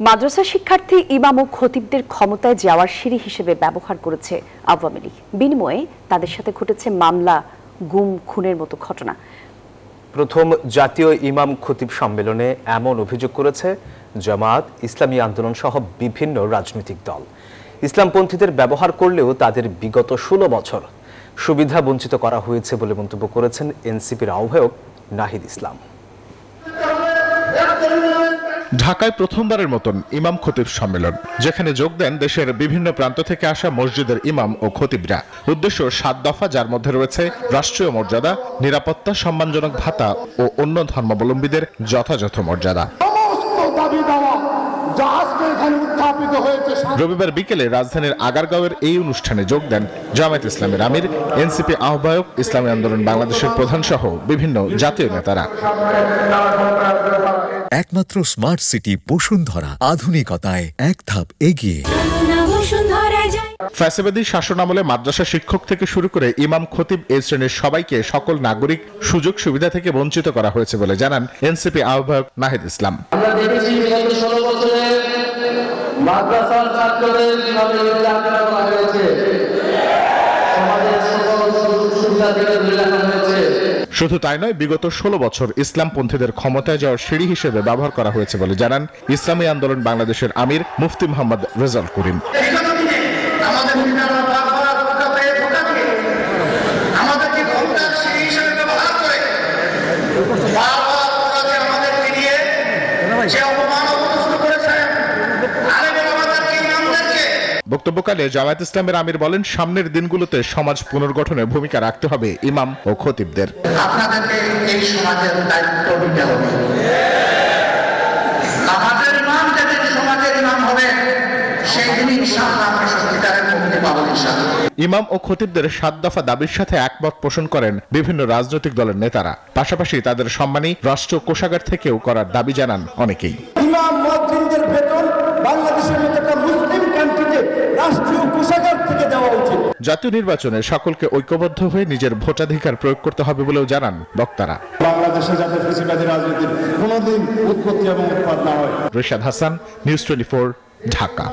মাদ্রাসা শিক্ষার্থী ইমাম ও খতিবদের ক্ষমতায় যাওয়ার সিঁড়ি হিসেবে ব্যবহার করেছে আওয়ামী লীগ। বিনিময়ে তাদের সাথে ঘটেছে মামলা, গুম, খুনের মতো ঘটনা। প্রথম জাতীয় ইমাম খতিব সম্মেলনে এমন অভিযোগ করেছে জামায়াত, ইসলামী আন্দোলন সহ বিভিন্ন রাজনৈতিক দল। ইসলামপন্থীদের ব্যবহার করলেও তাদের বিগত 16 বছর সুবিধা বঞ্চিত করা হয়েছে বলে মন্তব্য করেছেন এনসিপির আহ্বায়ক নাহিদ ইসলাম। ঢাকায় প্রথমবারের মতন ইমাম খতিব সম্মেলন, যেখানে যোগ দেন দেশের বিভিন্ন প্রান্ত থেকে আসা মসজিদের ইমাম ও খতিবরা। উদ্দেশ্য 7 দফা, যার মধ্যে রয়েছে রাষ্ট্রীয় মর্যাদা, নিরাপত্তা, সম্মানজনক ভাতা ও অন্য ধর্মাবলম্বীদের যথাযথ মর্যাদা। রবিবার বিকেলে রাজধানীর আগারগাঁওয়ের এই অনুষ্ঠানে যোগ দেন জামায়াত ইসলামের আমির, এনসিপি আহ্বায়ক, ইসলামী আন্দোলন বাংলাদেশের প্রধান সহ বিভিন্ন জাতীয় নেতারা। একমাত্র স্মার্ট সিটি বসুন্ধরা, আধুনিকতায় এক ধাপ এগিয়ে। ফ্যাসিবাদী শাসনামলে মাদ্রাসা শিক্ষক থেকে শুরু করে ইমাম খতিব এই শ্রেণীর সবাইকে সকল নাগরিক সুযোগ সুবিধা থেকে বঞ্চিত করা হয়েছে বলে জানান এনসিপি আহ্বায়ক নাহিদ ইসলাম। আমরা দেখেছি বিগত 16 বছরে মাদ্রাসার ছাত্রদের কিভাবে নির্যাতন করা হয়েছে, সমাজের সকল সুযোগ সুবিধা থেকে দূরে রাখা হয়েছে। শুধু তাই নয়, বিগত 16 বছর ইসলামপন্থীদের ক্ষমতায় যাওয়ার সিঁড়ি হিসেবে ব্যবহার করা হয়েছে বলে জানান ইসলামী আন্দোলন বাংলাদেশের আমির মুফতি মোহাম্মদ রেজাউল করিম। বক্তব্যকালে জামায়াত ইসলামের আমির বলেন, সামনের দিনগুলোতে সমাজ পুনর্গঠনে ভূমিকা রাখতে হবে ইমাম ও খতিবদের। আপনাদেরকে এই সমাজের দায়িত্ব নিতে হবে। আমাদের ইমাম যেদিন সমাজের ইমাম হবে, সেই দিন ইনশাআল্লাহ আমরা সত্যিকারের মুক্তি পাবো ইনশাআল্লাহ। ইমাম ও খতিবদের 7 দফা দাবির সাথে একমত পোষণ করেন বিভিন্ন রাজনৈতিক দলের নেতারা। পাশাপাশি তাদের সম্মানী রাষ্ট্র কোষাগার থেকেও করার দাবি জানান অনেকেই। ইমাম মুয়াজ্জিনদের বেতন বাংলাদেশের মতো একটা মুসলিম কান্ট্রিতে রাষ্ট্রীয় কোষাগার থেকে দেওয়া উচিত। জাতীয় নির্বাচনে সকলকে ঐক্যবদ্ধ হয়ে নিজের ভোটাধিকার প্রয়োগ করতে হবে বলেও জানান বক্তারা। বাংলাদেশে যাতে ফ্যাসিবাদী রাজনীতির কোনোদিন উৎপত্তি এবং উৎপাদ না হয়। রিশাদ হাসান, নিউজ 24, ঢাকা।